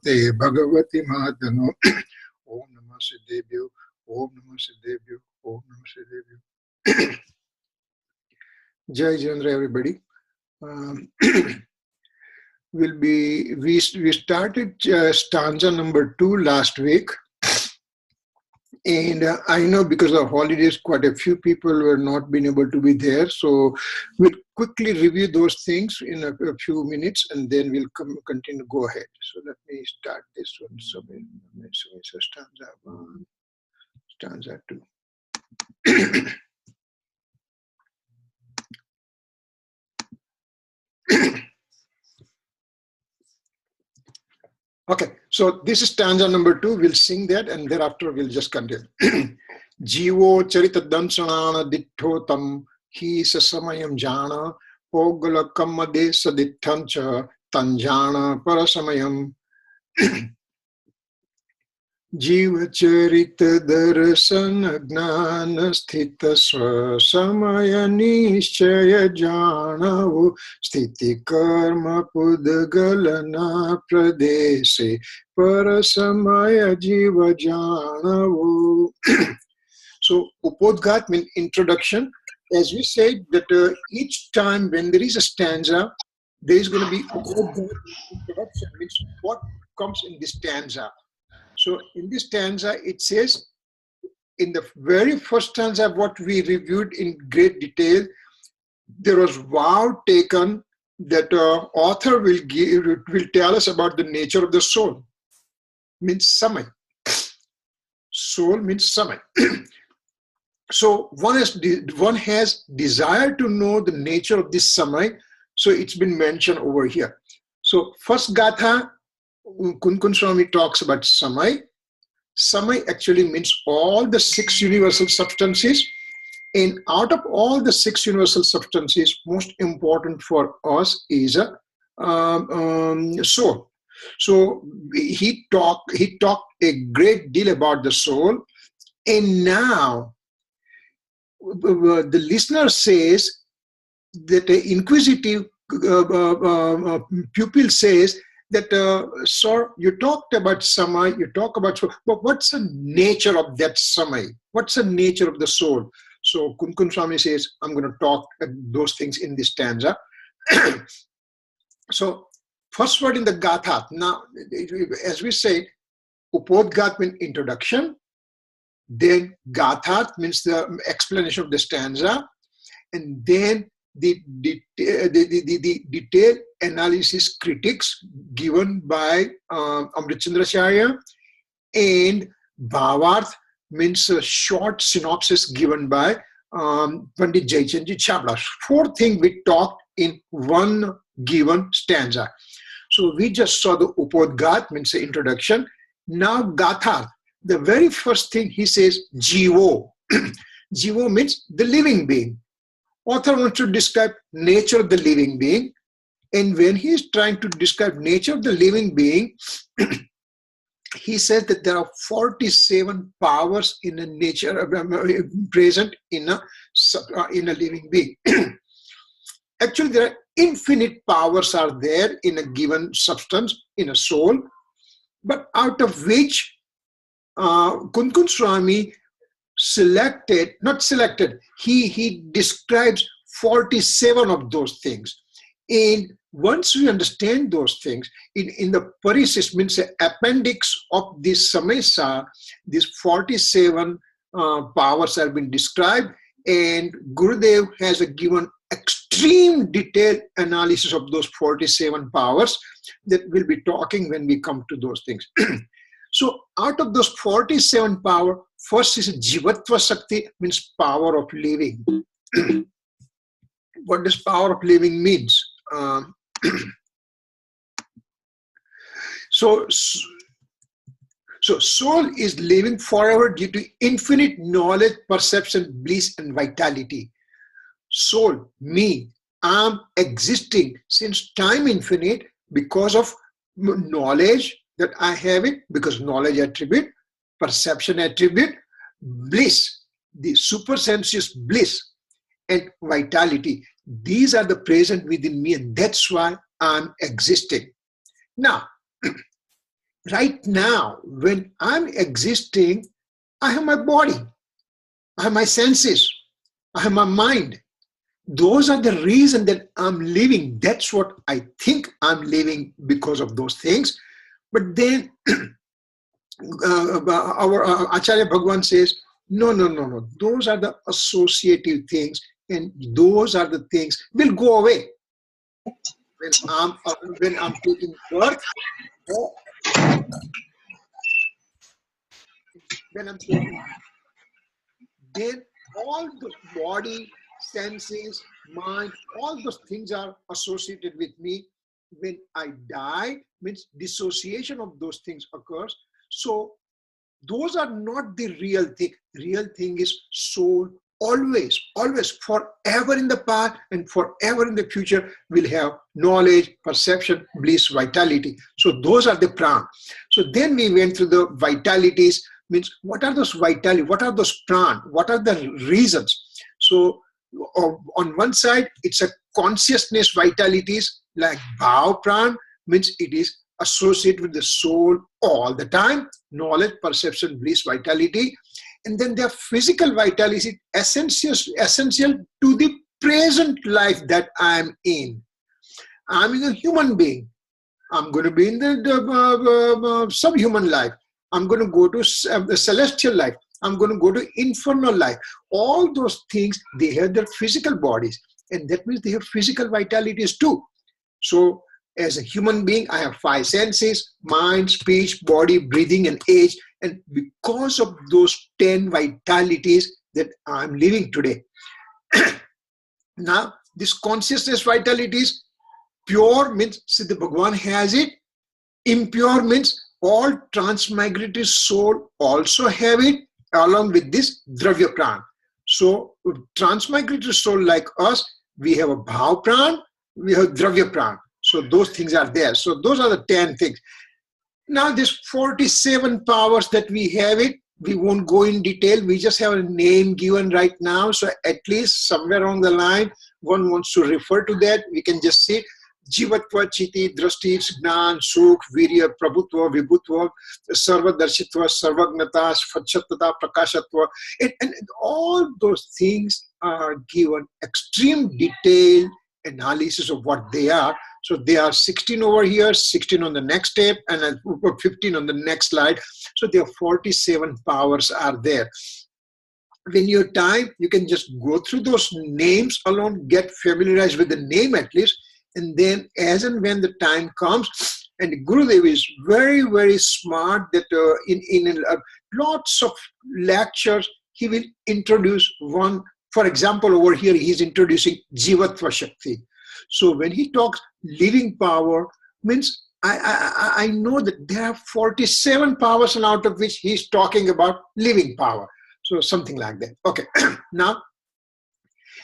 Namaste Bhagavati Madano. Om Namah Siddhebhyo. Om Namah Siddhebhyo. Om Namah Siddhebhyo. Jai Jandra, everybody. We started stanza number 2 last week, and I know because of holidays, quite a few people were not been able to be there. So we'll quickly review those things in a few minutes, and then we'll continue. Go ahead. So let me start this one. So stanza 1, stanza 2. Okay, so this is stanza number 2. We'll sing that, and thereafter we'll just continue. Jivo charita dansanana dittotam hi sasamayam jana pogala kammade sadittancha tanjana parasamayam. Jiva charita darasana gnana sthita swasamaya nishchaya janavu sthiti karma pudgalana pradese parasamaya jiva janavu. So upodghat means introduction. As we said that each time when there is a stanza, there is going to be upodghat. Introduction means what comes in this stanza. So in this stanza, it says, in the very first stanza, what we reviewed in great detail, there was vow taken that author will tell us about the nature of the soul. Means samay. Soul means samay. So one has desire to know the nature of this samay. So it's been mentioned over here. So first gatha, Kunkun Swami talks about Samay. Samay actually means all the 6 universal substances. And out of all the 6 universal substances, most important for us is a soul. So he talked a great deal about the soul. And now the listener says that the inquisitive pupil says, that, sir, you talked about samay, you talk about soul, but what's the nature of that samay? What's the nature of the soul? So Kunkun Swami says, I'm going to talk those things in this stanza. So first word in the gatha. Now, as we said, upodghat means introduction. Then gatha means the explanation of the stanza. And then the detailed analysis critics given by Amritchandracharya, and Bhavarth means a short synopsis given by Pandit Jayachandji Chawla. 4 things we talked in one given stanza. So we just saw the upodghat means the introduction. Now gatha, the very first thing he says, Jivo. Jivo means the living being. Author wants to describe nature of the living being, and when he is trying to describe nature of the living being, he says that there are 47 powers in a nature present in a living being. Actually, there are infinite powers are there in a given substance, in a soul, but out of which Kunkun Swami he describes 47 of those things. And once we understand those things, in the Parisis, means the appendix of this Samaysar, these 47 powers have been described, and Gurudev has given extreme detailed analysis of those 47 powers that we'll be talking when we come to those things. So out of those 47 power, first is Jivatva Shakti, means power of living. What does power of living means? So soul is living forever due to infinite knowledge, perception, bliss, and vitality. Soul, me, I'm existing since time infinite because of knowledge that I have it, because knowledge attribute, perception attribute, bliss, the supersensuous bliss, and vitality. These are the present within me, and that's why I'm existing. Now, right now, when I'm existing, I have my body, I have my senses, I have my mind. Those are the reason that I'm living. That's what I think I'm living because of those things. But then our Acharya Bhagwan says, no, no, no, no. Those are the associative things, and those are the things will go away when I'm taking birth. When I'm taking, then all the body, senses, mind, all those things are associated with me. When I die, means dissociation of those things occurs. So those are not the real thing. Real thing is soul. Always, always, forever in the past and forever in the future will have knowledge, perception, bliss, vitality. So those are the prana. So then we went through the vitalities, means what are those vitality, what are those prana, what are the reasons. So on one side, it's a consciousness vitalities like bhav prana, means it is associated with the soul all the time, knowledge, perception, bliss, vitality. And then their physical vitality is essential to the present life that I'm in. I'm in a human being. I'm going to be in the subhuman life. I'm going to go to the celestial life. I'm going to go to infernal life. All those things, they have their physical bodies. And that means they have physical vitalities too. So as a human being, I have 5 senses: mind, speech, body, breathing, and age. And because of those 10 vitalities that I'm living today. Now, this consciousness vitalities, pure means Siddha Bhagwan has it. Impure means all transmigratory soul also have it, along with this Dravya Pran. So, transmigratory soul like us, we have a Bhav Pran, we have Dravya Pran. So those things are there. So those are the 10 things. Now this 47 powers that we have it, we won't go in detail. We just have a name given right now. So at least somewhere on the line, one wants to refer to that. We can just say Jivatva, Chiti, Drashti, Jnan, Sukh, Virya, Prabhutva, Vibhutva, Sarvadarshitva, Sarvagnata, Svachattata, Prakashatva. And all those things are given extreme detailed analysis of what they are. So they are 16 over here, 16 on the next step, and 15 on the next slide. So there are 47 powers are there. When you time, you can just go through those names alone, get familiarized with the name at least, and then as and when the time comes, and Gurudev is very, very smart that in lots of lectures, he will introduce one. For example, over here, he's introducing Jivatva Shakti. So when he talks living power, means I know that there are 47 powers, and out of which he's talking about living power. So something like that. Okay.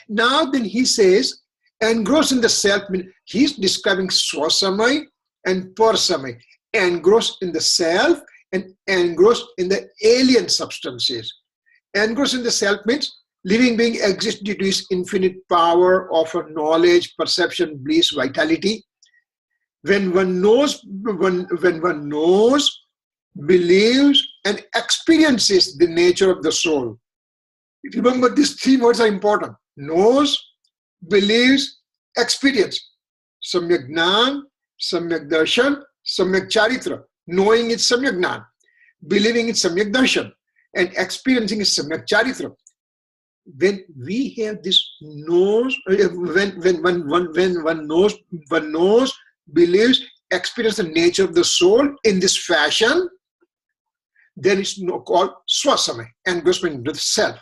Now then he says, engross in the self. He's describing Swasamay and Parsamay. Engross in the self and engross in the alien substances. Engross in the self means living being exists due to his infinite power, offer knowledge, perception, bliss, vitality. When one knows, when one knows, believes, and experiences the nature of the soul. Remember, these 3 words are important. Knows, believes, experience. Samyak Jnan, Samyak Darshan, Samyak Charitra. Knowing is Samyak Jnan. Believing is Samyak Darshan. And experiencing is Samyak Charitra. When we have this knows, when one knows, believes, experience the nature of the soul in this fashion, then it's called Swasamay, engrossment into the self.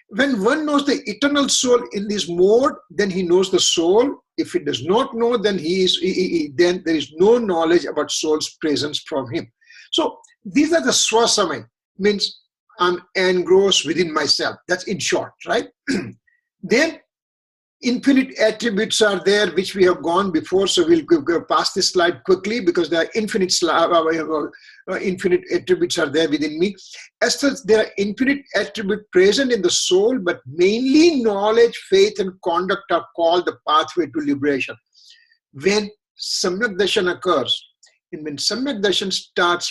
When one knows the eternal soul in this mode, then he knows the soul. If he does not know, then then there is no knowledge about soul's presence from him. So these are the Swasamay, means I'm engrossed within myself. That's in short, right? Then infinite attributes are there, which we have gone before. So we'll go past this slide quickly because there are infinite attributes are there within me. As such, there are infinite attributes present in the soul, but mainly knowledge, faith, and conduct are called the pathway to liberation. When Samyak Darshan occurs, And when Samyak Darshan starts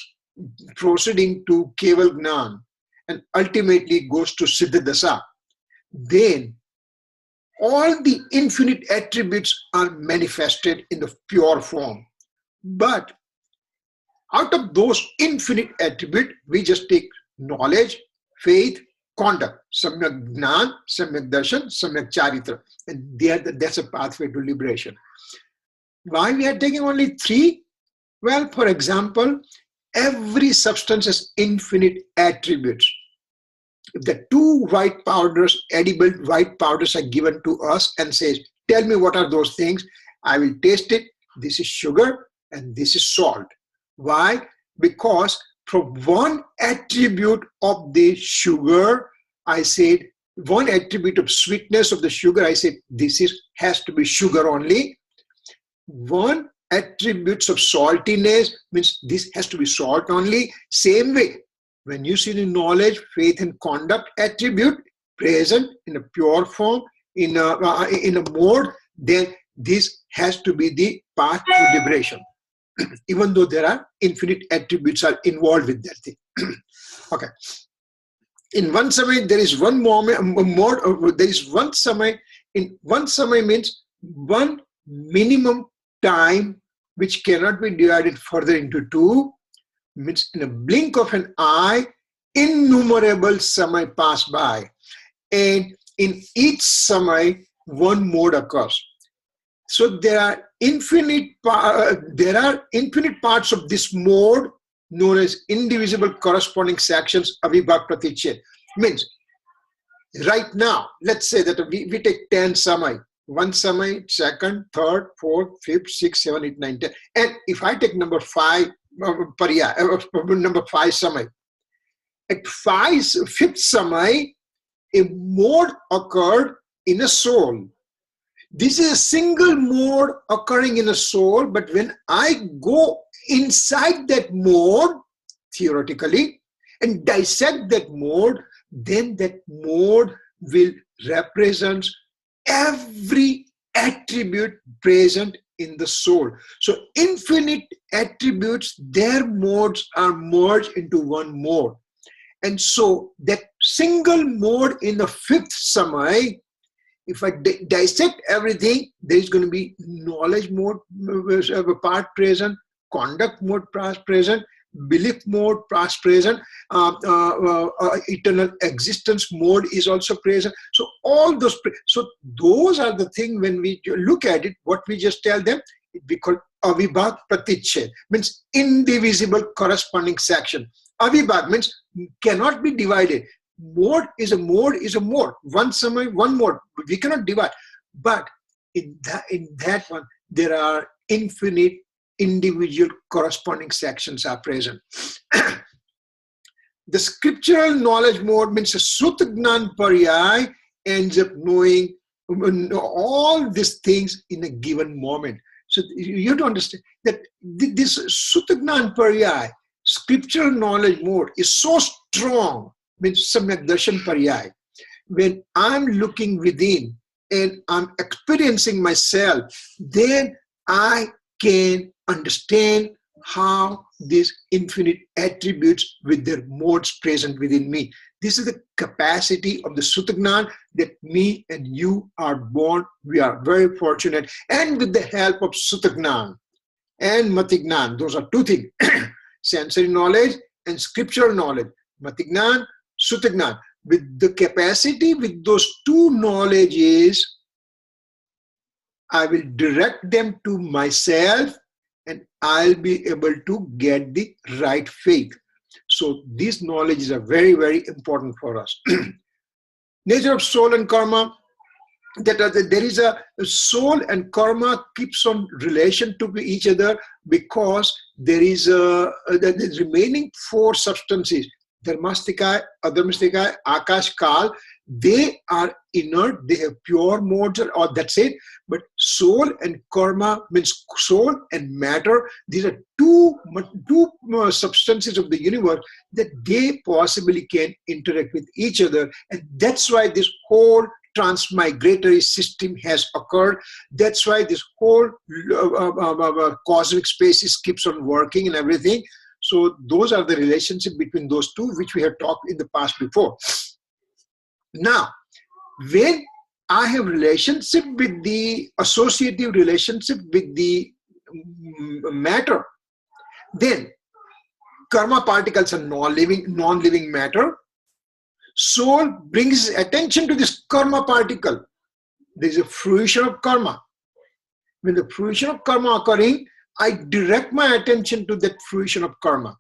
proceeding to Keval Gnan and ultimately goes to Siddha Dasa, then all the infinite attributes are manifested in the pure form. But out of those infinite attributes, we just take knowledge, faith, conduct, Samyak Gnan, Samyak Darshan, Samyak Charitra. And that's a pathway to liberation. Why we are taking only 3? Well, for example, every substance has infinite attributes. If the 2 white powders, edible white powders are given to us and says, tell me what are those things, I will taste it. This is sugar and this is salt. Why? Because from one attribute of the sugar, I said, one attribute of sweetness of the sugar, I said, this has to be sugar only. One attributes of saltiness means this has to be salt only. Same way, when you see the knowledge, faith, and conduct attribute present in a pure form, in a mode, then this has to be the path to liberation. Even though there are infinite attributes are involved with that thing. Okay. In one samay, there is one mode, there is one samay. In one samay means one minimum time which cannot be divided further into 2, means in a blink of an eye, innumerable samay pass by. And in each samay, one mode occurs. So there are infinite parts of this mode known as indivisible corresponding sections, avibhag pratichet. Means right now, let's say that we take 10 samay. 1 samay, 2nd, 3rd, 4th, 5th, 6th, 7th, 8th, 9th, 10th. And if I take number 5 number 5 samay, at 5th samay, a mode occurred in a soul. This is a single mode occurring in a soul, but when I go inside that mode, theoretically, and dissect that mode, then that mode will represent every attribute present in the soul. So infinite attributes, their modes are merged into one mode. And so that single mode in the 5th samay, if I dissect everything, there is going to be knowledge mode part present, conduct mode past present, belief mode past present, eternal existence mode is also present. So all those, those are the things when we look at it, what we just tell them, we call avibhag pratichet, means indivisible corresponding section. Avibhag means cannot be divided. Mode is a mode is a mode. One samay, one mode. We cannot divide. But in that one, there are infinite individual corresponding sections are present. The scriptural knowledge mode means a Sutta Gnan Paryay ends up knowing all these things in a given moment. So you have to understand that this Sutta Gnan Paryay, scriptural knowledge mode, is so strong, means Samyak Darshan Paryay. When I'm looking within and I'm experiencing myself, then I can understand how these infinite attributes with their modes present within me. This is the capacity of the Sutta Gnan that me and you are born. We are very fortunate. And with the help of Sutta Gnan and Mati Gnan, those are 2 things. Sensory knowledge and scriptural knowledge. Mati Gnan, Sutta Gnan. With the capacity with those 2 knowledges, I will direct them to myself and I'll be able to get the right faith. So these knowledges are very, very important for us. Nature of soul and karma, that there is a soul and karma keeps on relation to each other because there is the remaining 4 substances, Dharmastika, Adharmastika, Akash, Kal, they are inert, they have pure modes, or that's it. But soul and karma means soul and matter. These are two substances of the universe that they possibly can interact with each other. And that's why this whole transmigratory system has occurred. That's why this whole cosmic space keeps on working and everything. So those are the relationship between those two, which we have talked in the past before. Now, when I have relationship with the associative relationship with the matter, then karma particles are non-living matter. Soul brings attention to this karma particle. There is a fruition of karma. When the fruition of karma occurring, I direct my attention to that fruition of karma,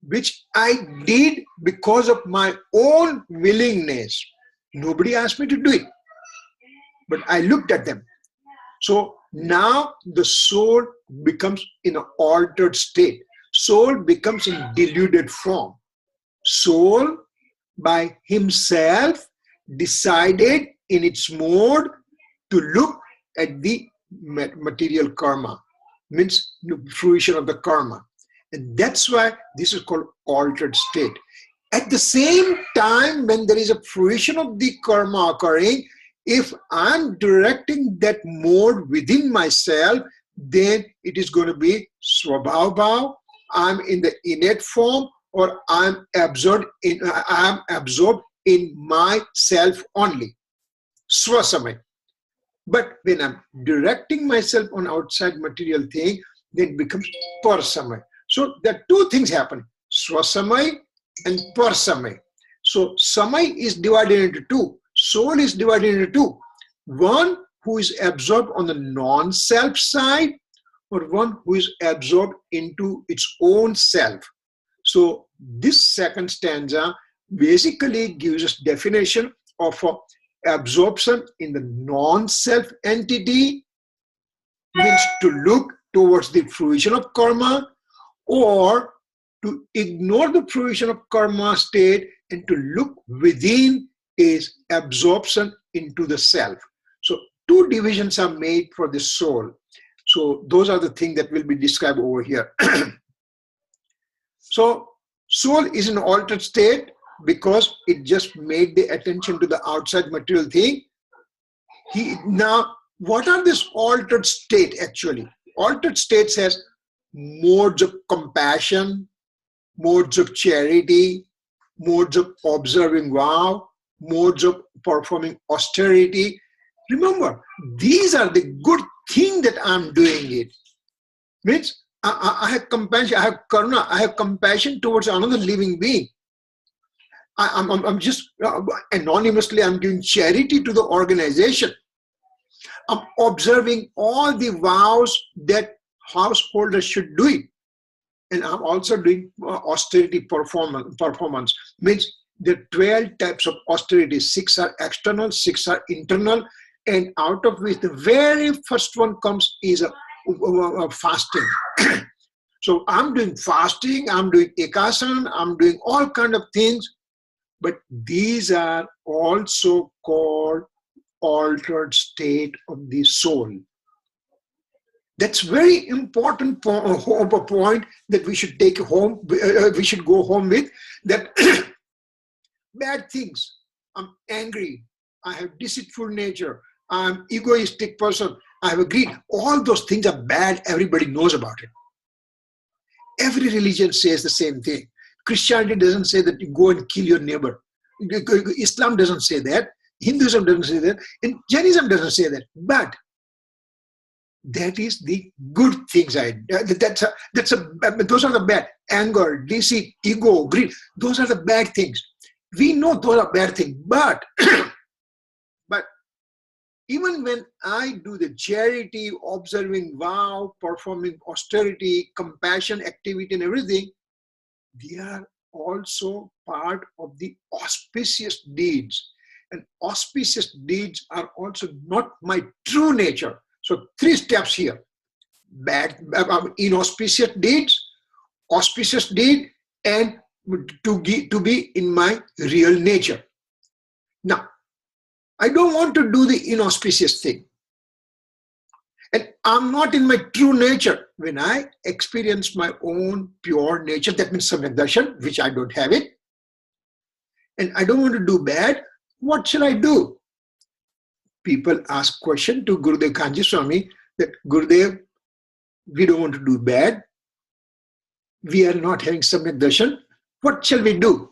which I did because of my own willingness. Nobody asked me to do it, but I looked at them. So now the soul becomes in an altered state. Soul becomes in deluded form. Soul by himself decided in its mode to look at the material karma, means the fruition of the karma. And that's why this is called altered state. At the same time, when there is a fruition of the karma occurring, if I'm directing that mode within myself, then it is going to be swabhav. I'm in the innate form, or I'm absorbed in myself only. Swasamay. But when I'm directing myself on outside material thing, then it becomes parsamay. So there are two things happen: swasamay and parsamay. So samay is divided into two. Soul is divided into two. One who is absorbed on the non-self side, or one who is absorbed into its own self. So this second stanza basically gives us definition of absorption in the non-self entity, means to look towards the fruition of karma, or to ignore the fruition of karma state and to look within is absorption into the self. So two divisions are made for the soul. So those are the things that will be described over here. So soul is in an altered state because it just made the attention to the outside material thing. Now, what are this altered state actually? Altered state has modes of compassion, modes of charity, modes of observing vow, modes of performing austerity. Remember, these are the good thing that I'm doing it. Means I have compassion, I have karuna, I have compassion towards another living being. I'm just anonymously, I'm giving charity to the organization. I'm observing all the vows that householders should do it. And I'm also doing austerity performance. Means there are 12 types of austerity. 6 are external, 6 are internal. And out of which the very first one comes is a fasting. So I'm doing fasting, I'm doing ekasan, I'm doing all kind of things. But these are also called altered state of the soul. That's very important point that we should take home. We should go home with that. Bad things. I'm angry. I have deceitful nature. I'm egoistic person. I have greed. All those things are bad. Everybody knows about it. Every religion says the same thing. Christianity doesn't say that you go and kill your neighbor. Islam doesn't say that. Hinduism doesn't say that. And Jainism doesn't say that. But that is the good things. Those are the bad. Anger, deceit, ego, greed. Those are the bad things. We know those are bad things. But even when I do the charity, observing vow, performing austerity, compassion, activity and everything, they are also part of the auspicious deeds. And auspicious deeds are also not my true nature. So 3 steps here: bad, inauspicious deeds, auspicious deed, and to be in my real nature. Now, I don't want to do the inauspicious thing. And I'm not in my true nature. When I experience my own pure nature, that means samyak darshan, which I don't have it. And I don't want to do bad. What shall I do? People ask question to Gurudev Kanji Swami that, Gurudev, we don't want to do bad. We are not having Samyak Darshan. What shall we do?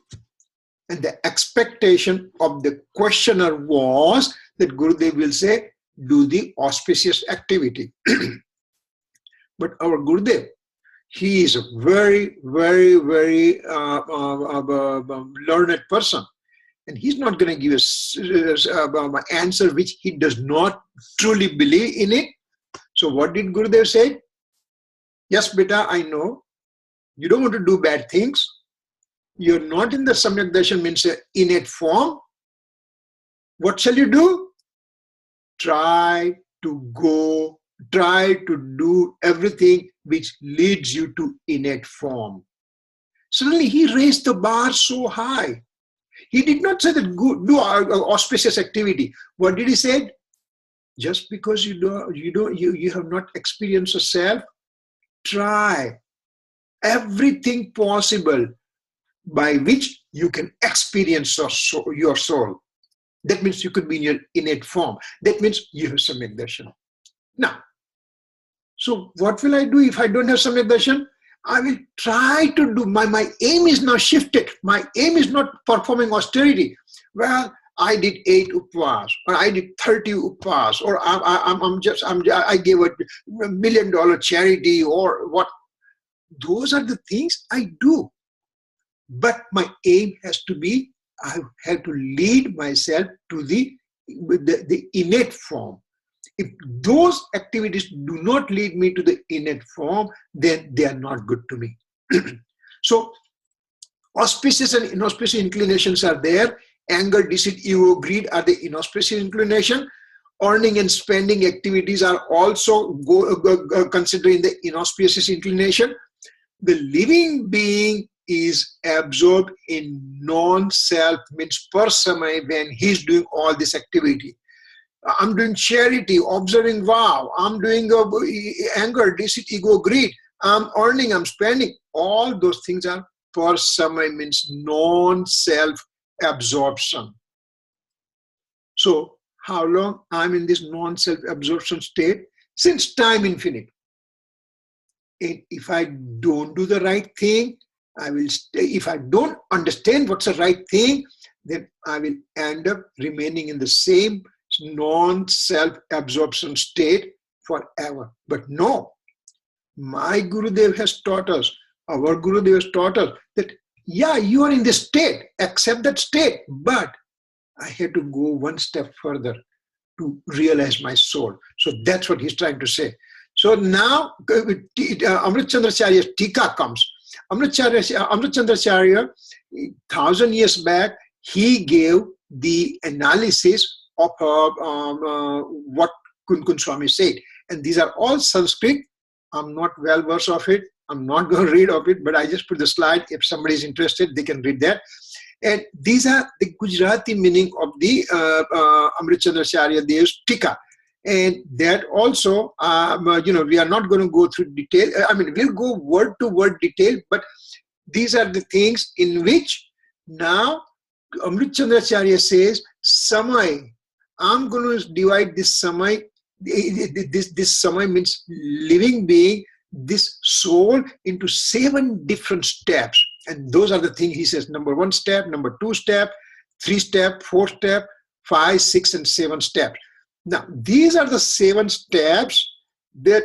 And the expectation of the questioner was that Gurudev will say, do the auspicious activity. But our Gurudev, he is a very, very, very learned person. And he's not going to give us an answer which he does not truly believe in it. So what did Gurudev say? Yes, beta, I know. You don't want to do bad things. You're not in the Samyak Darshan, means innate form. What shall you do? Try to do everything which leads you to innate form. Suddenly he raised the bar so high. He did not say that do auspicious activity. What did he say? Just because you have not experienced a self, try everything possible by which you can experience your soul. That means you could be in your innate form. That means you have Samyak Darshan. Now, so what will I do if I don't have Samyak Darshan? I will try to do, my aim is now shifted. My aim is not performing austerity. Well, I did 8 upvas, or I did 30 upvas, or I gave a $1 million charity, or what. Those are the things I do. But my aim has to be, I have to lead myself to the innate form. If those activities do not lead me to the innate form, then they are not good to me. So, auspicious and inauspicious inclinations are there. Anger, deceit, ego, greed are the inauspicious inclination. Earning and spending activities are also considering the inauspicious inclination. The living being is absorbed in non-self, means parsamay, when he's doing all this activity. I'm doing charity, observing vow, I'm doing anger, deceit, ego, greed, I'm earning, I'm spending. All those things are parsamay, means non-self absorption. So how long I'm in this non-self absorption state? Since time infinite. And if I don't do the right thing, I will stay. If I don't understand what's the right thing, then I will end up remaining in the same non-self absorption state forever. But no, my Gurudev has taught us, our Gurudev has taught us that, yeah, you are in this state, accept that state, but I had to go one step further to realize my soul. So that's what he's trying to say. So now Amrit Chandracharya's Tika comes. Amrit Chandracharya, 1,000 years back, he gave the analysis of what Kun Swami said. And these are all Sanskrit. I'm not well versed of it. I'm not going to read of it, but I just put the slide. If somebody is interested, they can read that. And these are the Gujarati meaning of the Amrit Chandracharya Dev's Tika. And that also, we are not going to go through detail. I mean, we'll go word to word detail, but these are the things in which now Amrit Chandracharya says, Samay, I'm going to divide this Samay. This Samay means living being, this soul, into 7 different steps. And those are the things he says: number 1 step, number 2 step, 3 step, 4 step, 5, 6, and 7 steps. Now, these are the 7 steps that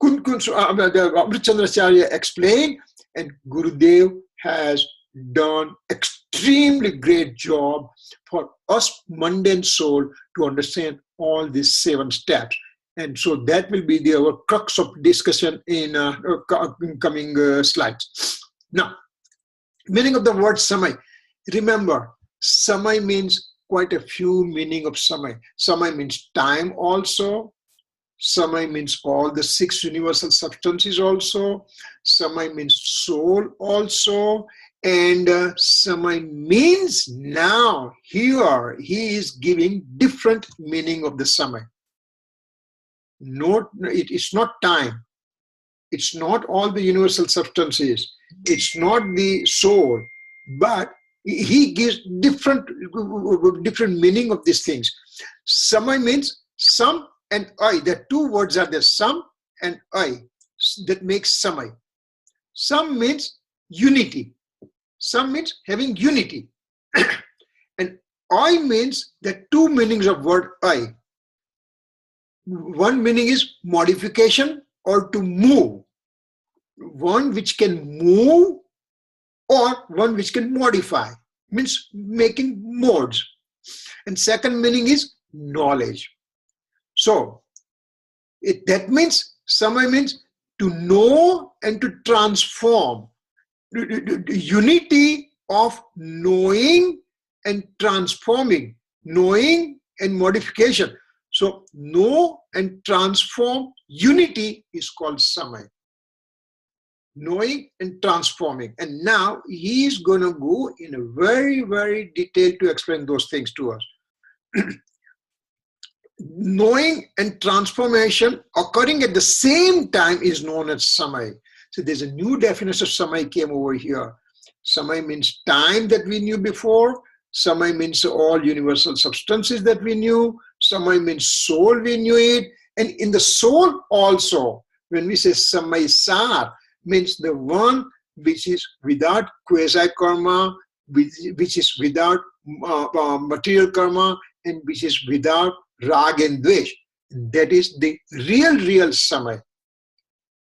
Amrit Chandracharya explained, and Gurudev has done extremely great job for us mundane soul to understand all these 7 steps. And so that will be our crux of discussion in coming slides. Now, meaning of the word Samay. Remember, Samay means quite a few meaning of Samay. Samay means time also. Samay means all the 6 universal substances also. Samay means soul also. And Samay means now, here, he is giving different meaning of the Samay. It's not time. It's not all the universal substances. It's not the soul. But He gives different meaning of these things. Samay means some and I. The two words are there, some and I. That makes samay. Some means unity. Some means having unity. And I means the two meanings of word I. One meaning is modification or to move. One which can move or one which can modify, means making modes. And second meaning is knowledge. So that means samay means to know and to transform. The unity of knowing and transforming, knowing and modification. So know and transform unity is called samay. Knowing and transforming. And now he is going to go in a very, very detail to explain those things to us. Knowing and transformation occurring at the same time is known as samay. So there's a new definition of samay came over here. Samay means time that we knew before. Samay means all universal substances that we knew. Samay means soul, we knew it. And in the soul also, when we say Samaysar, means the one which is without quasi-karma, which is without material karma, and which is without rag and dvesh. That is the real samay.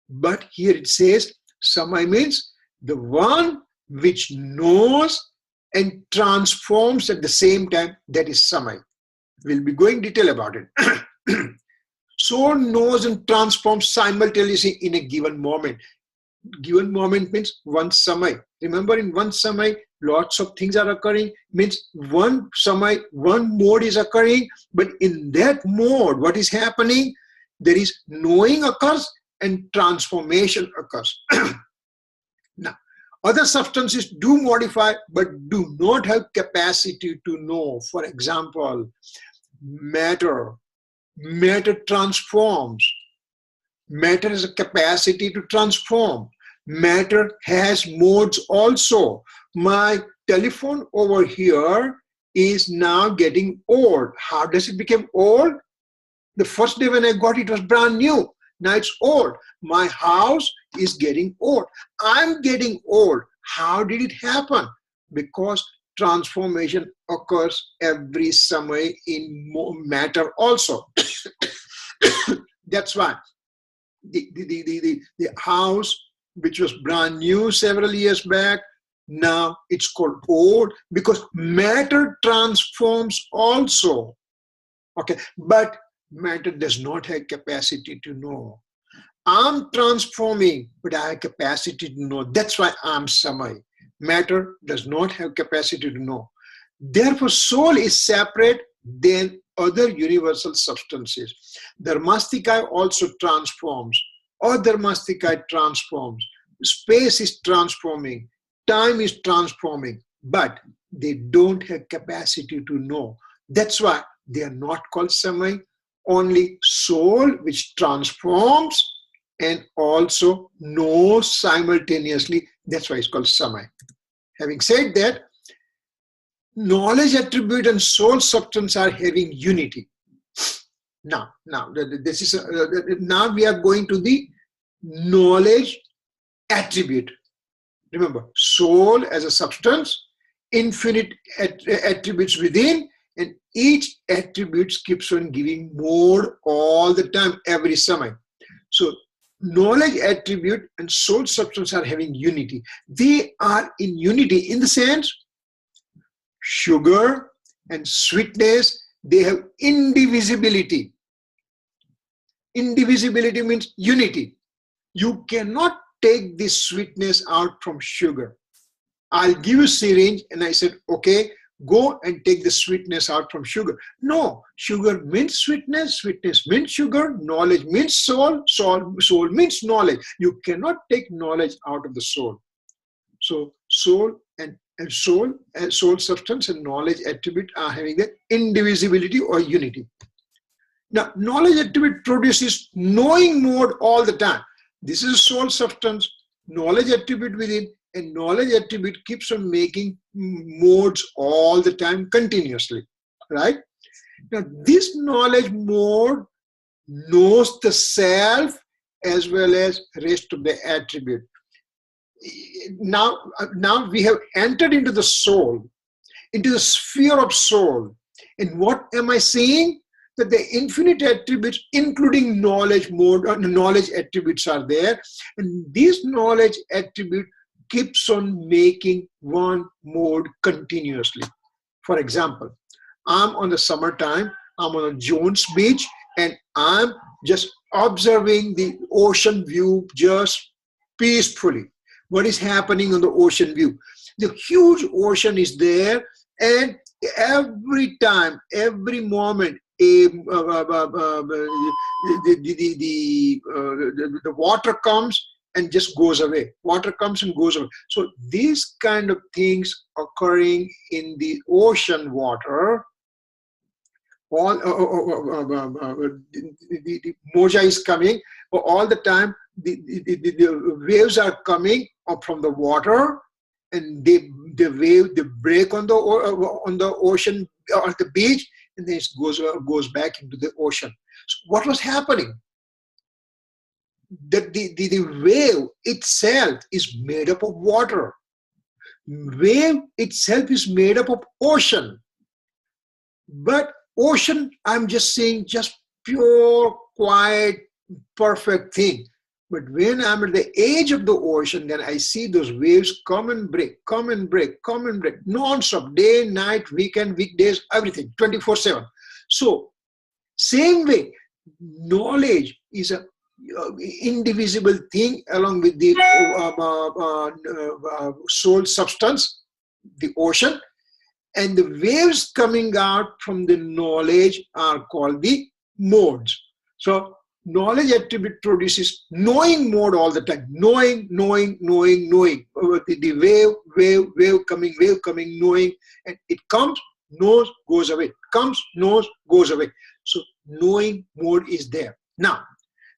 But here it says samay means the one which knows and transforms at the same time. That is samay. We'll be going detail about it. Soul knows and transforms simultaneously in a given moment. Given moment means one samay. Remember, in one samay, lots of things are occurring. Means one samay, one mode is occurring. But in that mode, what is happening? There is knowing occurs and transformation occurs. Now, other substances do modify, but do not have capacity to know. For example, matter. Matter transforms. Matter has a capacity to transform. Matter has modes also. My telephone over here is now getting old. How does it become old? The first day when I got it, it was brand new. Now it's old. My house is getting old. I'm getting old. How did it happen? Because transformation occurs every samay in matter also. That's why the house which was brand new several years back, now it's called old because matter transforms also. Okay, but matter does not have capacity to know. I'm transforming, but I have capacity to know. That's why I'm samay. Matter does not have capacity to know. Therefore, soul is separate than other universal substances. Dharmastika also transforms. Adharmastika transforms. Space is transforming. Time is transforming. But they don't have capacity to know. That's why they are not called samay. Only soul which transforms and also knows simultaneously. That's why it's called samay. Having said that, knowledge attribute and soul substance are having unity. Now this is now we are going to the knowledge attribute. Remember, soul as a substance, infinite attributes within, and each attribute keeps on giving more all the time, every samay. So knowledge attribute and soul substance are having unity. They are in unity in the sense sugar and sweetness, they have indivisibility. Indivisibility means unity. You cannot take this sweetness out from sugar. I'll give you a syringe and I said, okay, go and take the sweetness out from sugar. No, sugar means sweetness, sweetness means sugar, knowledge means soul, soul means knowledge. You cannot take knowledge out of the soul. So soul and soul substance and knowledge attribute are having the indivisibility or unity. Now, knowledge attribute produces knowing mode all the time. This is soul substance, knowledge attribute within and knowledge attribute keeps on making modes all the time continuously, right? Now, this knowledge mode knows the self as well as rest of the attribute. Now we have entered into the soul, into the sphere of soul. And what am I saying? That the infinite attributes, including knowledge mode, knowledge attributes are there. And this knowledge attribute keeps on making one mode continuously. For example, I'm on the summertime, I'm on a Jones Beach, and I'm just observing the ocean view just peacefully. What is happening on the ocean view? The huge ocean is there, and every time, every moment, the water comes and just goes away. Water comes and goes away. So these kind of things occurring in the ocean water, all the moja is coming all the time. The waves are coming up from the water, and they break on the ocean or the beach, and then it goes back into the ocean. So what was happening? That the wave itself is made up of water. Wave itself is made up of ocean. But ocean, I'm just saying, just pure, quiet, perfect thing. But when I'm at the edge of the ocean, then I see those waves come and break, come and break, come and break, non-stop, day, night, weekend, weekdays, everything, 24/7. So, same way, knowledge is a indivisible thing along with the soul substance, the ocean, and the waves coming out from the knowledge are called the modes. So, knowledge attribute produces knowing mode all the time. Knowing. The wave coming, knowing. And it comes, knows, goes away. Comes, knows, goes away. So knowing mode is there. Now,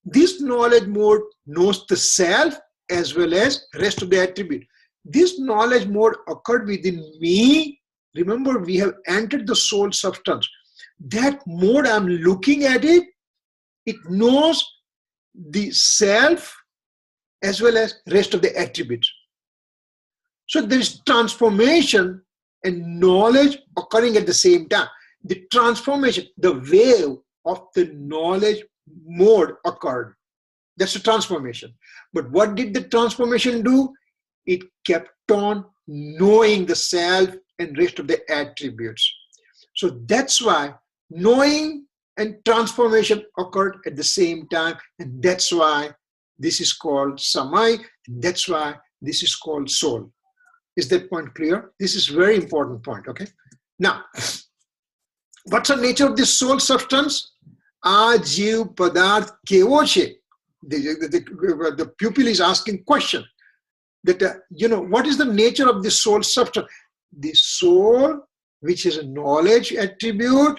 this knowledge mode knows the self as well as rest of the attribute. This knowledge mode occurred within me. Remember, we have entered the soul substance. That mode, I'm looking at it. It knows the self as well as rest of the attributes. So there is transformation and knowledge occurring at the same time. The transformation, the wave of the knowledge mode occurred. That's a transformation. But what did the transformation do? It kept on knowing the self and rest of the attributes. So that's why knowing and transformation occurred at the same time, and that's why this is called Samay, and that's why this is called soul. Is that point clear? This is a very important point, okay? Now, what's the nature of this soul substance? Ajiv padarth kevoche. The pupil is asking question that, what is the nature of this soul substance? The soul, which is a knowledge attribute,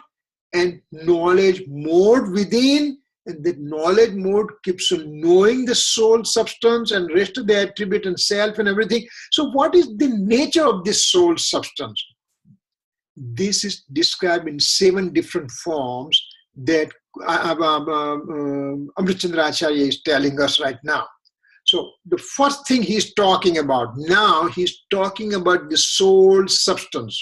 and knowledge mode within, and that knowledge mode keeps on knowing the soul substance and rest of the attribute and self and everything. So what is the nature of this soul substance? This is described in 7 different forms that Amritchandra Acharya is telling us right now. So the first thing he's talking about now, he's talking about the soul substance.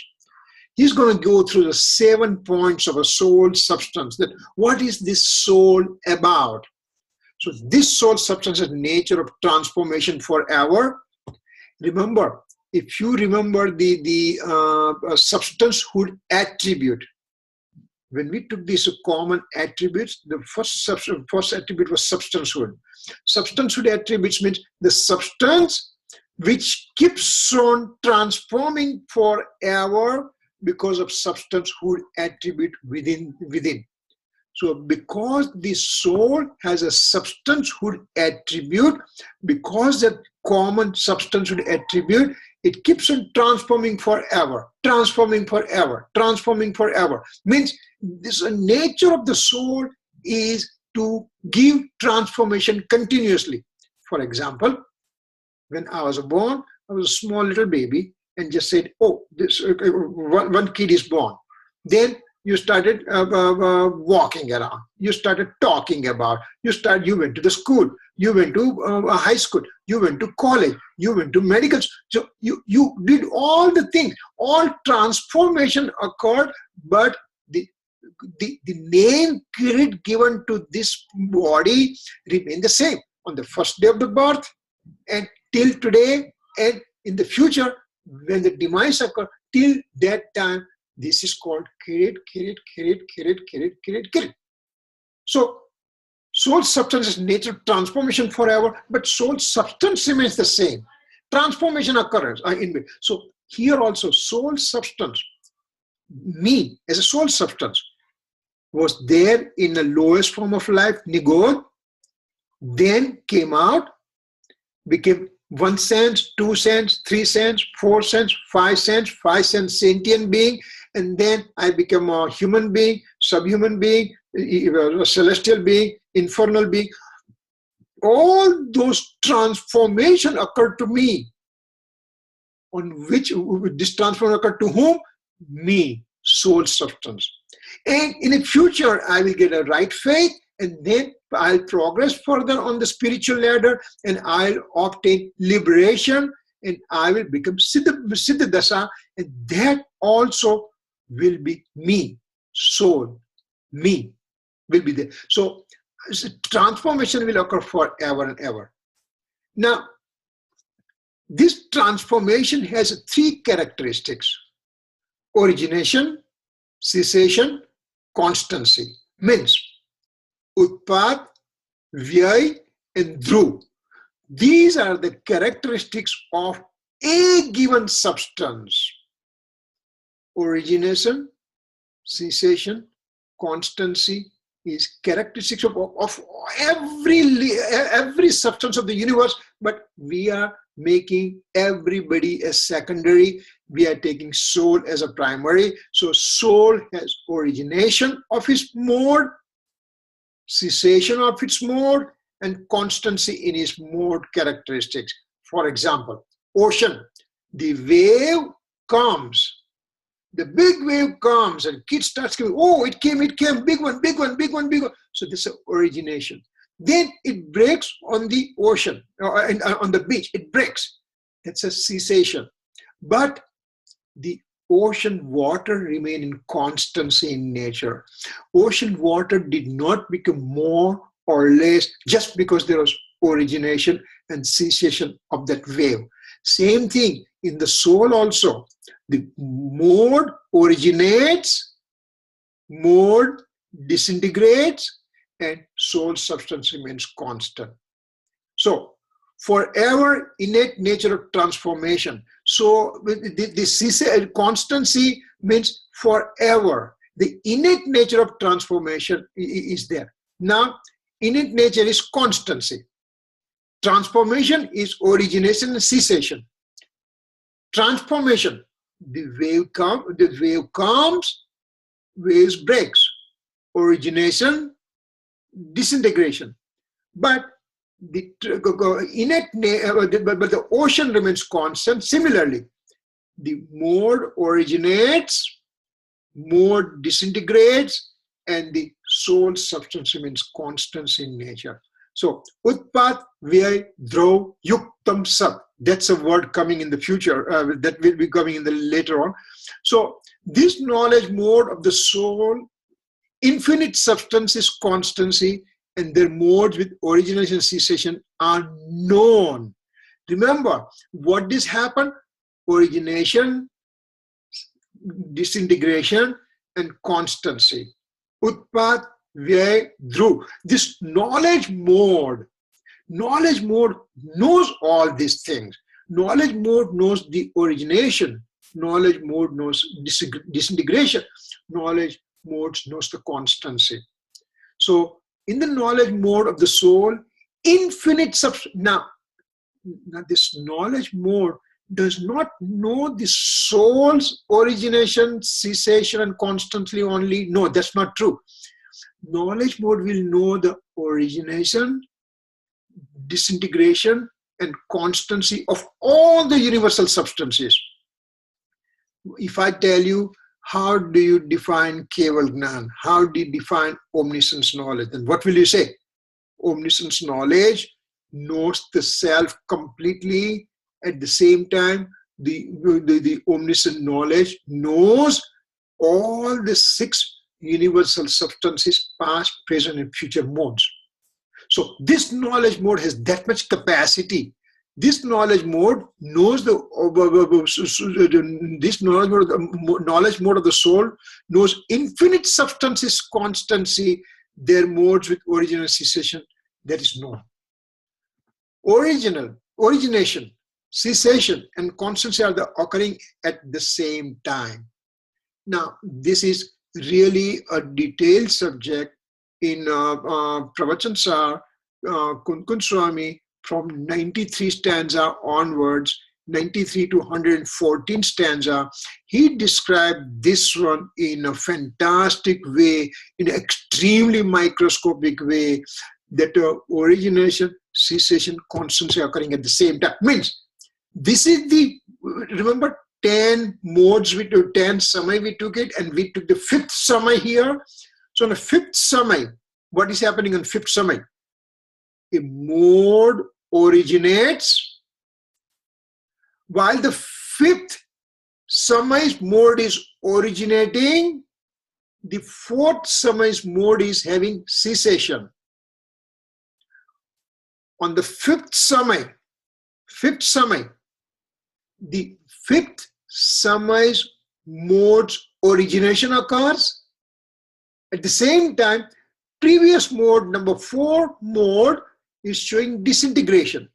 He's going to go through the 7 points of a soul substance. That what is this soul about? So this soul substance is nature of transformation forever. Remember, if you remember the substancehood attribute, when we took these common attributes, the first attribute was substancehood. Substancehood attributes means the substance which keeps on transforming forever because of substancehood attribute within. So because the soul has a substancehood attribute, because that common substancehood attribute, it keeps on transforming forever. Means this nature of the soul is to give transformation continuously. For example, when I was born, I was a small little baby and just said, oh, this one kid is born. Then you started walking around. You started talking about. You went to the school. You went to high school. You went to college. You went to medical. So you did all the things. All transformation occurred, but the name Kirit given to this body remained the same on the first day of the birth and till today and in the future when the demise occurs. Till that time, this is called Kirit, Kirit, Kirit, Kirit, Kirit, Kirit, Kirit. So soul substance is nature transformation forever, but soul substance remains the same. Transformation occurs in. So here also soul substance, me as a soul substance, was there in the lowest form of life, Nigod, then came out, became 1 cent, 2 cents, 3 cents, 4 cents, 5 cents, 5 cents sentient being, and then I became a human being, subhuman being, a celestial being, infernal being. All those transformation occurred to me. On which this transformation occurred to whom? Me, soul substance. And in the future, I will get a right faith, and then I'll progress further on the spiritual ladder, and I'll obtain liberation, and I will become Siddha Dasa, and that also will be me, soul, me will be there. So transformation will occur forever and ever. Now, this transformation has 3 characteristics: origination, cessation, constancy. Means Utpat, Vyay, and Dhruv. These are the characteristics of a given substance. Origination, cessation, constancy is characteristics of every substance of the universe, but we are making everybody a secondary. We are taking soul as a primary. So soul has origination of its mode, cessation of its mode, and constancy in its mode characteristics. For example, ocean, the wave comes. The big wave comes and kid starts going, oh, it came, big one, big one, big one, big one. So this is origination. Then it breaks on the ocean, or on the beach, it breaks. That's a cessation. But the ocean water remain in constancy in nature. Ocean water did not become more or less just because there was origination and cessation of that wave. Same thing in the soul also. The mode originates, mode disintegrates, and soul substance remains constant. So, forever innate nature of transformation. So, the constancy means forever. The innate nature of transformation is there. Now, innate nature is constancy. Transformation is origination and cessation. Transformation, the wave comes, waves breaks. Origination, disintegration. But the innate, but the ocean remains constant. Similarly, the mode originates, mode disintegrates, and the soul substance remains constant in nature. So, Utpat, Vyay, Dhruv, Yuktam, Sat. That's a word coming in the future, that will be coming in the later on. So, this knowledge mode of the soul, infinite substance is constancy, and their modes with origination and cessation are known. Remember, what does happen? Origination, disintegration, and constancy. Utpat, Vyay, Dhruv. This knowledge mode knows all these things. Knowledge mode knows the origination. Knowledge mode knows disintegration. Knowledge mode knows the constancy. So, in the knowledge mode of the soul, infinite substance. Now, this knowledge mode does not know the soul's origination, cessation, and constantly only. No, that's not true. Knowledge mode will know the origination, disintegration, and constancy of all the universal substances. If I tell you, how do you define Keval Gnan? How do you define omniscience knowledge? Then what will you say? Omniscience knowledge knows the self completely. At the same time, the omniscient knowledge knows all the 6 universal substances, past, present, and future modes. So this knowledge mode has that much capacity. This knowledge mode knows this knowledge mode of the soul knows infinite substances, constancy, their modes with origin and cessation. That is known. Origination, cessation, and constancy are occurring at the same time. Now, this is really a detailed subject in Pravachan Kunkun Swami from 93 stanza onwards, 93 to 114 stanza. He described this one in a fantastic way, in an extremely microscopic way, that origination, cessation, constancy occurring at the same time. Means, this is the, remember 10 modes, 10 samay we took it, and we took the 5th samay here. So on the 5th samay, what is happening on 5th samay? A mode originates, while the 5th samay's mode is originating, the 4th samay's mode is having cessation. On the 5th samay, the 5th samay's mode's origination occurs. At the same time, previous mode, number 4 mode, is showing disintegration.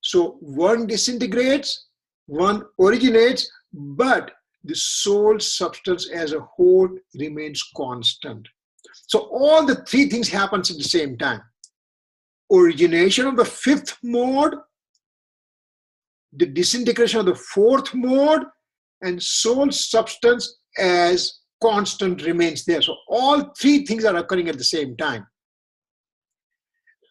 So one disintegrates, one originates, but the soul substance as a whole remains constant. So all the 3 things happens at the same time. Origination of the 5th mode, the disintegration of the 4th mode, and soul substance as constant remains there. So all 3 things are occurring at the same time.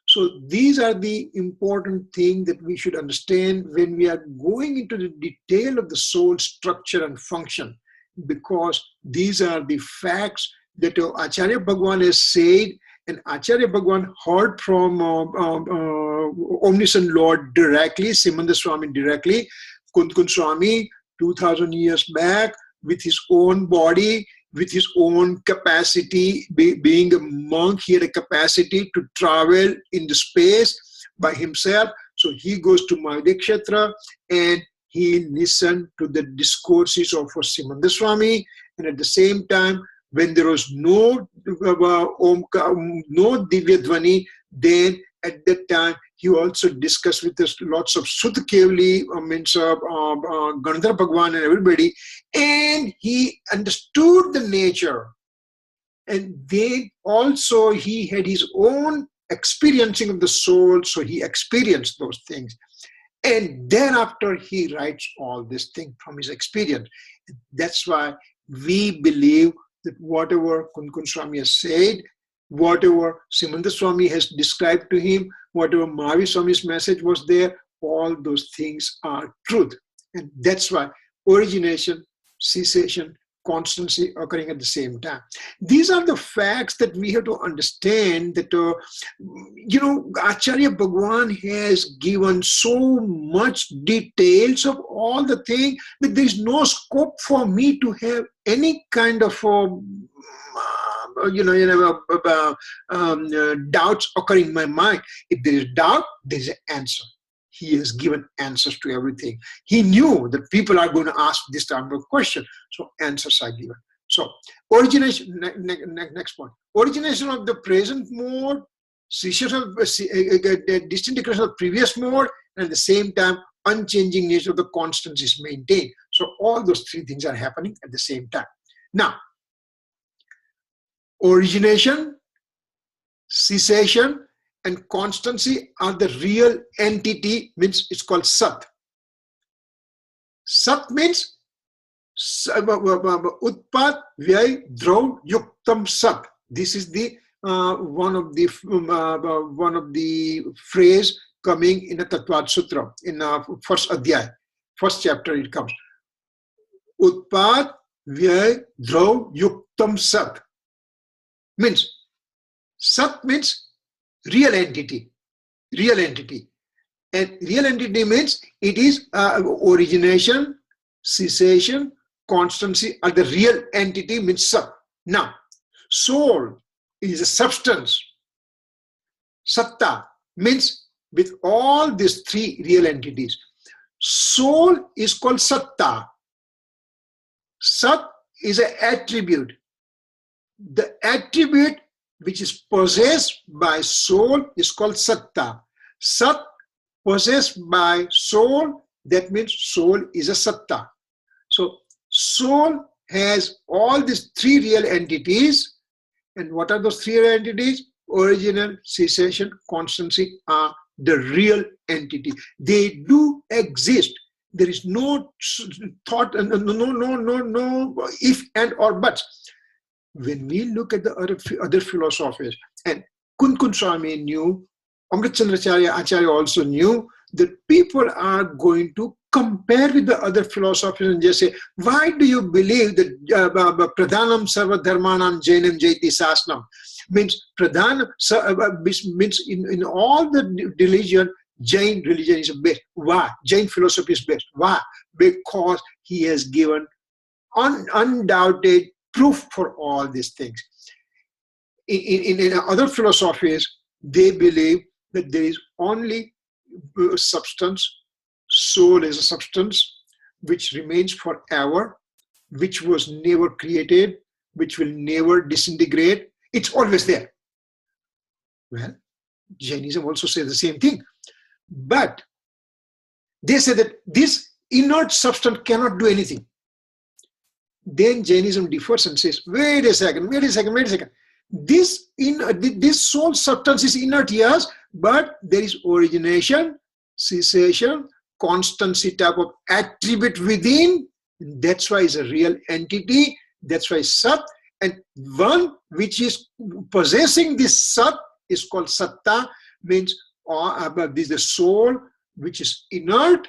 So these are the important things that we should understand when we are going into the detail of the soul structure and function, because these are the facts that Acharya Bhagwan has said, and Acharya Bhagwan heard from Omniscient Lord directly, Simanda Swami directly, Kunkun Swami 2000 years back, with his own body, with his own capacity, being a monk, he had a capacity to travel in the space by himself. So he goes to Mahadikshetra and he listened to the discourses of Simanda Swami, and at the same time, when there was no Divya Dhvani, then at that time he also discussed with us lots of Sudha Kevali, Ganadhar Bhagwan and everybody, and he understood the nature. And then also he had his own experiencing of the soul, so he experienced those things. And thereafter he writes all this thing from his experience. That's why we believe that whatever Kunkun Swami has said, whatever Simanda Swami has described to him, whatever Mahavi Swami's message was there, all those things are truth. And that's why origination, cessation, constancy occurring at the same time. These are the facts that we have to understand, that, Acharya Bhagwan has given so much details of all the things that there is no scope for me to have any kind of doubts occurring in my mind. If there is doubt, there is an answer. He has given answers to everything. He knew that people are going to ask this type of question, so answers are given. So origination, next point. Origination of the present mode, cessation of disintegration of previous mode, and at the same time, unchanging nature of the constants is maintained. So all those 3 things are happening at the same time. Now, origination, cessation, and constancy are the real entity, means it's called Sat. Sat means Utpat Vyay Drav Yuktam Sat. This is the one of the phrase coming in a Tattvad Sutra, in first adhyay, first chapter it comes. Utpad Vyay Dhrav Yuktam Sat. Means, Sat means real entity. Real entity. And real entity means it is origination, cessation, constancy, are the real entity means Sat. Now, soul is a substance. Satta means with all these three real entities. Soul is called Satta. Sat is an attribute. The attribute which is possessed by soul is called Satta. Sat possessed by soul, that means soul is a Satta. So soul has all these three real entities. And what are those three real entities? Original, cessation, constancy are the real entity. They do exist. There is no thought, no if and or but. When we look at the other philosophies, and Kun Swami knew, Amrit Chandracharya Acharya also knew, that people are going to compare with the other philosophies and just say, why do you believe that Pradhanam Sarva Dharmanam Jainam Jaiti Sasnam? Means Pradhan means in all the religion, Jain religion is best. Why? Jain philosophy is best. Why? Because he has given undoubted proof for all these things. In other philosophies, they believe that there is only substance. Soul is a substance which remains forever, which was never created, which will never disintegrate. It's always there. Well, Jainism also says the same thing. But they say that this inert substance cannot do anything. Then Jainism differs and says, wait a second. This soul substance is inert, yes, but there is origination, cessation, constancy type of attribute within. That's why it's a real entity. That's why Sat. And one which is possessing this Sat is called Satta, means this is the soul which is inert,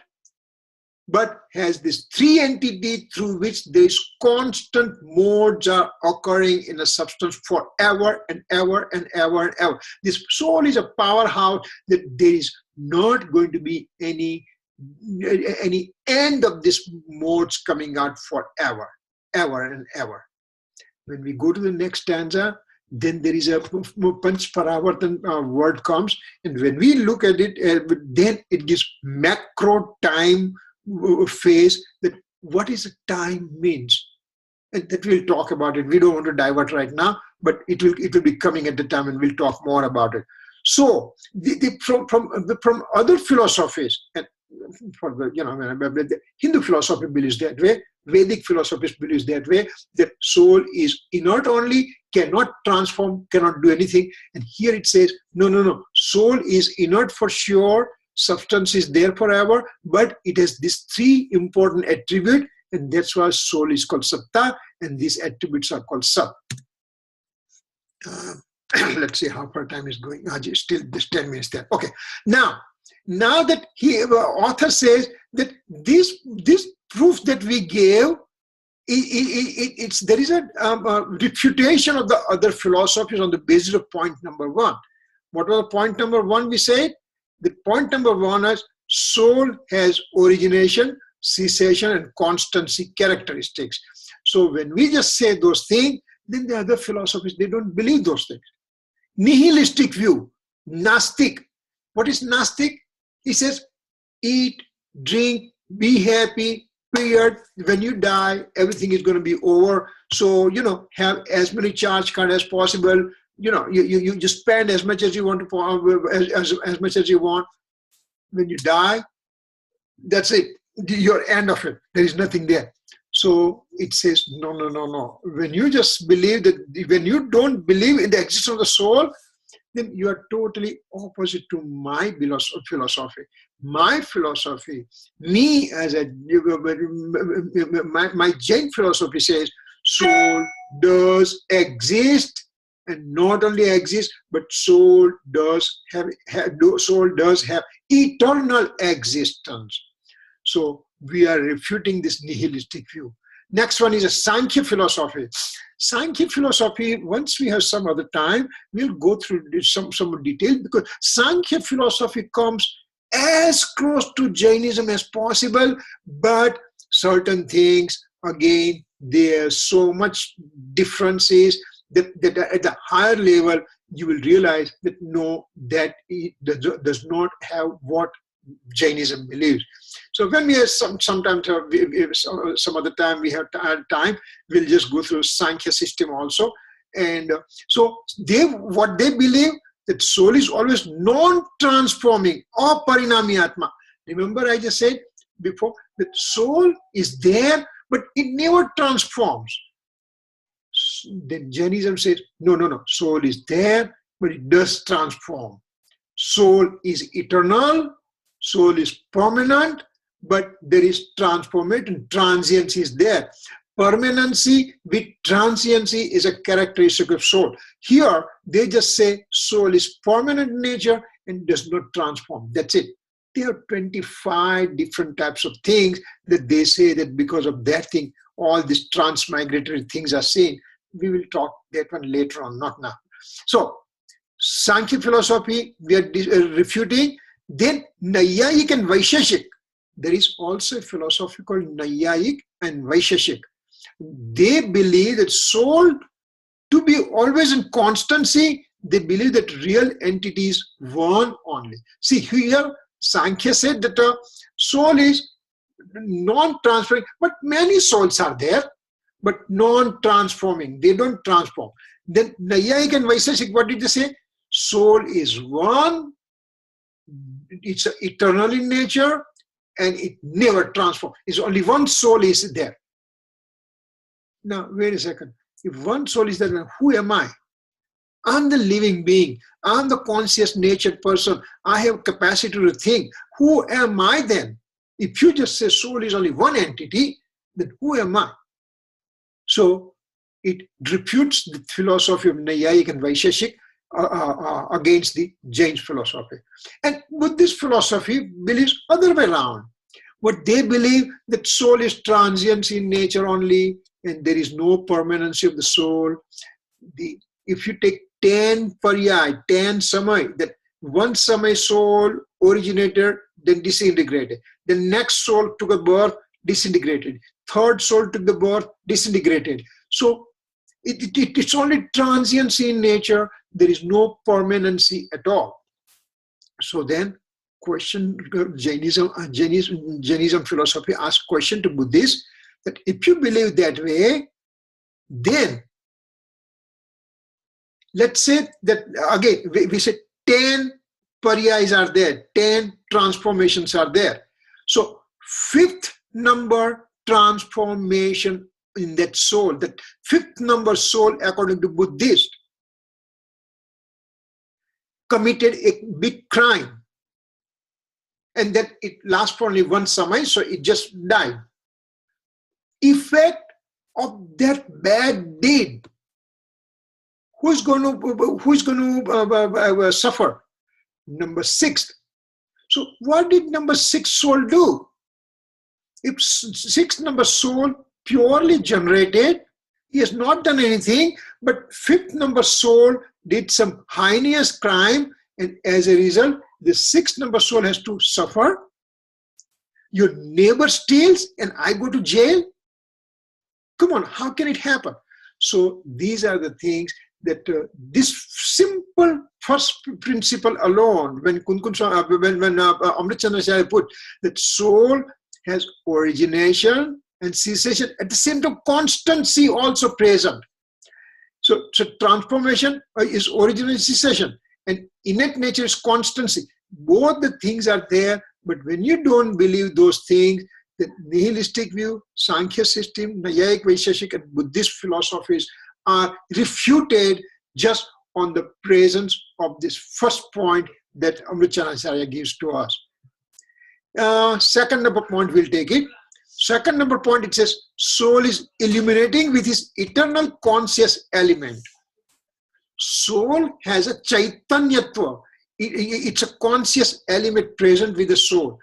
but has this three entity through which these constant modes are occurring in a substance forever and ever and ever and ever. This soul is a powerhouse that there is not going to be any end of this modes coming out forever, ever and ever. When we go to the next stanza, then there is a Panch Paravartan word comes, and when we look at it, then it gives macro time phase, that what is time means, and that we'll talk about it. We don't want to divert right now, but it will be coming at the time, and we'll talk more about it. So from other philosophies, and for the Hindu philosophy believes that way, Vedic philosophy believes that way, that soul is inert only, cannot transform, cannot do anything. And here it says, no, soul is inert for sure, substance is there forever, but it has these three important attributes, and that's why soul is called Satta, and these attributes are called Sat. Let's see how far time is going. Still this 10 minutes there. Okay. Now that author says that this proof that we gave, there is a refutation of the other philosophies on the basis of point number one. What was point number one we said? The point number one is soul has origination, cessation, and constancy characteristics. So when we just say those things, then the other philosophies, they don't believe those things. Nihilistic view, Nastic. What is Nastic? He says, eat, drink, be happy, period. When you die, everything is going to be over. So, have as many charge cards as possible. You just spend as much as you want to, as much as you want. When you die, that's it. Your end of it. There is nothing there. So it says, no. When you just believe that, when you don't believe in the existence of the soul, then you are totally opposite to my philosophy. My philosophy, me as my Jain philosophy says, soul does exist, and not only exists, but soul does have eternal existence. So we are refuting this nihilistic view. Next one is a Sankhya philosophy. Sankhya philosophy, once we have some other time, we'll go through some detail, because Sankhya philosophy comes as close to Jainism as possible, but certain things, again, there's so much differences that at the higher level, you will realize that no, that it does not have what Jainism believes. So when we have sometimes some other time we have time, we'll just go through Sankhya system also. And so what they believe, that soul is always non-transforming, aparinami atma. Remember I just said before that soul is there, but it never transforms. Then Jainism says, no, soul is there, but it does transform. Soul is eternal, soul is permanent, but there is transformation, transiency is there. Permanency with transiency is a characteristic of soul. Here, they just say soul is permanent in nature and does not transform. That's it. There are 25 different types of things that they say that because of that thing, all these transmigratory things are seen. We will talk that one later on, not now. So, Sankhya philosophy, we are refuting. Then, Nayayik and Vaisheshik. There is also a philosophy called Nayayik and Vaisheshik. They believe that soul to be always in constancy. They believe that real entity is one only. See here, Sankhya said that soul is non-transforming, but many souls are there, but non-transforming. They don't transform. Then Nayayik and Vaisheshik, what did they say? Soul is one, it's eternal in nature, and it never transforms. It's only one soul is there. Now, wait a second. If one soul is there, then who am I? I'm the living being. I'm the conscious natured person. I have capacity to think. Who am I then? If you just say soul is only one entity, then who am I? So it refutes the philosophy of Nayayik and Vaisheshik against the Jain philosophy. And Buddhist philosophy believes other way around. What they believe that soul is transient in nature only, and there is no permanency of the soul. If you take 10 paryai, 10 samay, that one samay soul originated, then disintegrated. The next soul took a birth, disintegrated. Third soul took the birth, disintegrated. So it's only transiency in nature. There is no permanency at all. So then, question Jainism philosophy asks question to Buddhists that if you believe that way, then let's say that again we say 10 paryais are there, 10 transformations are there. So fifth number transformation in that soul, that fifth number soul according to Buddhist committed a big crime, and then it lasts for only one samay, so it just died. Effect of that bad deed, who's going to suffer? Number 6. So what did number 6 soul do? If 6th number soul purely generated, he has not done anything, but 5th number soul did some heinous crime, and as a result, the 6th number soul has to suffer. Your neighbor steals and I go to jail? Come on, how can it happen? So these are the things that this simple first principle alone, when Amrit Chandra Acharya put that soul has origination and cessation, at the same time constancy also present. So transformation is original and cessation, and innate nature is constancy. Both the things are there, but when you don't believe those things, the nihilistic view, Sankhya system, Nayayik, Vaisheshik, and Buddhist philosophies are refuted just on the presence of this first point that Amrit Chandra Acharya gives to us. Second number point, we'll take it. Second number point, it says, soul is illuminating with his eternal conscious element. Soul has a chaitanyatva. It's a conscious element present with the soul.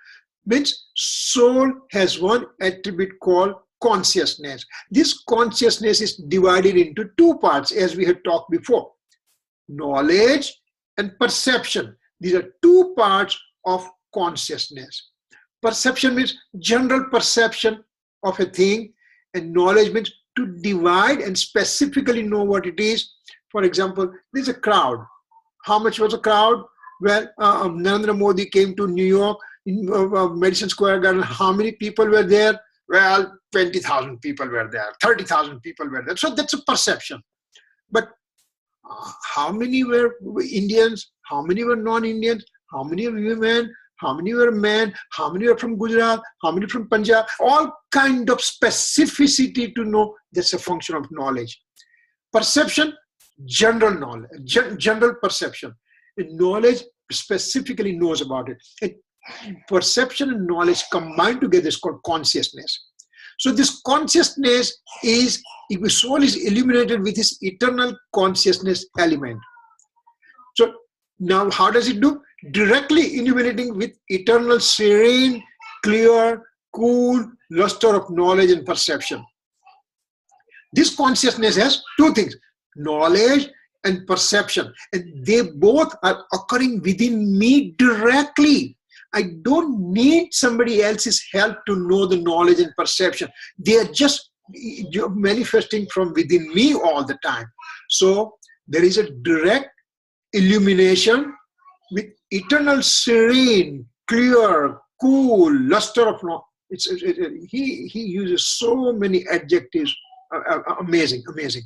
Means soul has one attribute called consciousness. This consciousness is divided into two parts, as we had talked before. Knowledge and perception. These are two parts of consciousness. Perception means general perception of a thing, and knowledge means to divide and specifically know what it is. For example, there's a crowd. How much was a crowd? Well, Narendra Modi came to New York in Madison Square Garden. How many people were there? Well, 20,000 people were there, 30,000 people were there. So that's a perception. But how many were Indians? How many were non-Indians? How many were women? How many were men? How many were from Gujarat? How many from Punjab? All kind of specificity to know. That's a function of knowledge. Perception, general knowledge, general perception. And knowledge specifically knows about it. And perception and knowledge combined together is called consciousness. So this consciousness is, if the soul is illuminated with this eternal consciousness element. So now how does it do? Directly illuminating with eternal, serene, clear, cool luster of knowledge and perception. This consciousness has two things, knowledge and perception, and they both are occurring within me directly. I don't need somebody else's help to know the knowledge and perception. They are just manifesting from within me all the time. So there is a direct illumination with eternal, serene, clear, cool luster of knowledge. He uses so many adjectives. Amazing, amazing.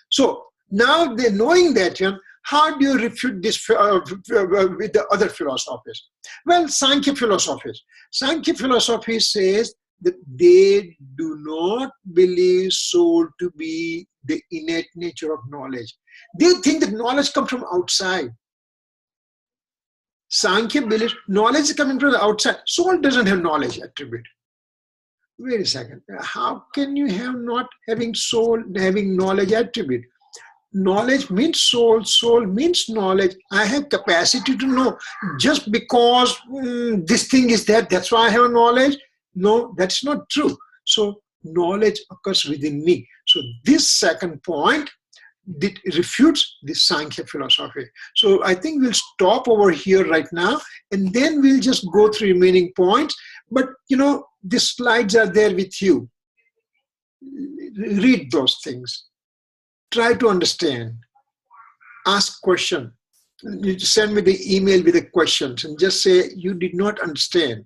So now they're knowing that, how do you refute this with the other philosophies? Well, Sankhya philosophies. Sankhya philosophy says that they do not believe soul to be the innate nature of knowledge. They think that knowledge comes from outside. Sankhya believes knowledge is coming from the outside. Soul doesn't have knowledge attribute. Wait a second. How can you have not having soul, having knowledge attribute? Knowledge means soul, soul means knowledge. I have capacity to know. Just because this thing is there, that's why I have knowledge. No, that's not true. So knowledge occurs within me. So this second point refutes this Sankhya philosophy. So I think we'll stop over here right now, and then we'll just go through remaining points. But the slides are there with you. Read those things. Try to understand. Ask question. You send me the email with the questions and just say you did not understand.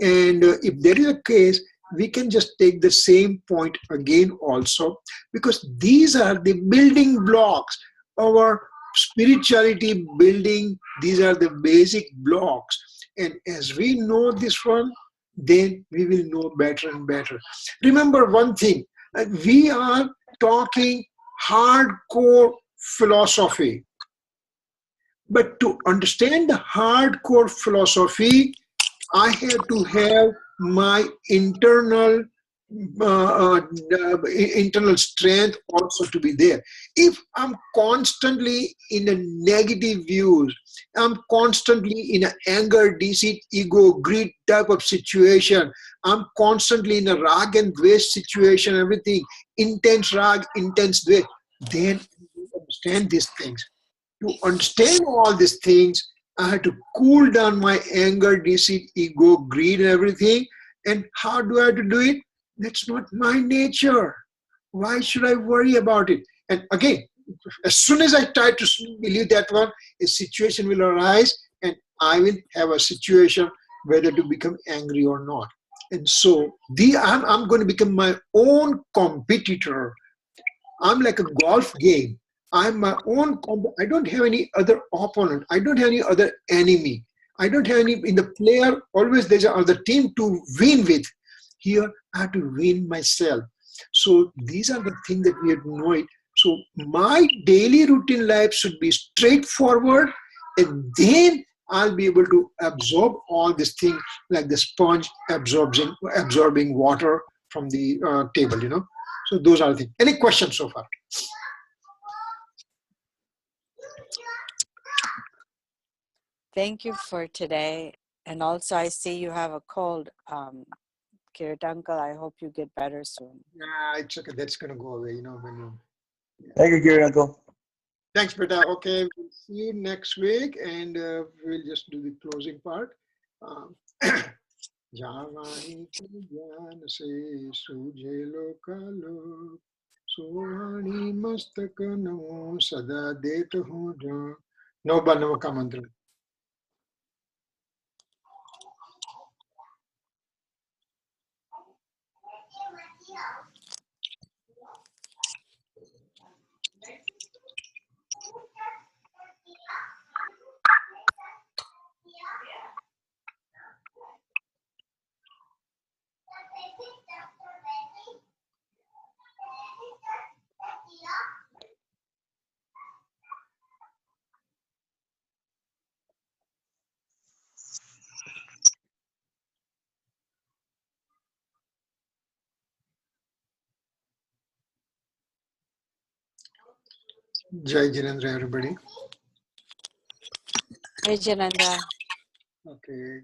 And if there is a case, we can just take the same point again also, because these are the building blocks. Our spirituality building, these are the basic blocks. And as we know this one, then we will know better and better. Remember one thing, we are talking hardcore philosophy. But to understand the hardcore philosophy, I have to have my internal strength also to be there. If I'm constantly in a negative views, I'm constantly in an anger, deceit, ego, greed type of situation, I'm constantly in a rag and dvesh situation, everything, intense rag, intense dvesh, then you understand these things. To understand all these things, I had to cool down my anger, deceit, ego, greed, and everything. And how do I have to do it? That's not my nature. Why should I worry about it? And again, as soon as I try to believe that one, a situation will arise and I will have a situation whether to become angry or not. And so I'm going to become my own competitor. I'm like a golf game. I'm my own, I don't have any other opponent. I don't have any other enemy. I don't have any, in the player, always there's another team to win with. Here, I have to win myself. So these are the things that we have to know it. So my daily routine life should be straightforward, and then I'll be able to absorb all these things like the sponge absorbing water from the table, So those are the things. Any questions so far? Thank you for today. And also, I see you have a cold, Kirit uncle. I hope you get better soon. Yeah, it's okay. That's gonna go away. When you. Thank you, Kirit uncle. Thanks, Beta. Okay, we'll see you next week, and we'll just do the closing part. Um, जावानी के ज्ञान से सूझे लोकालोक सोवाणी मस्तक नमो सदा देत हूँ जो नौ बनव का मंत्र Jai Jinendra, everybody. Hey, Jananda. Okay.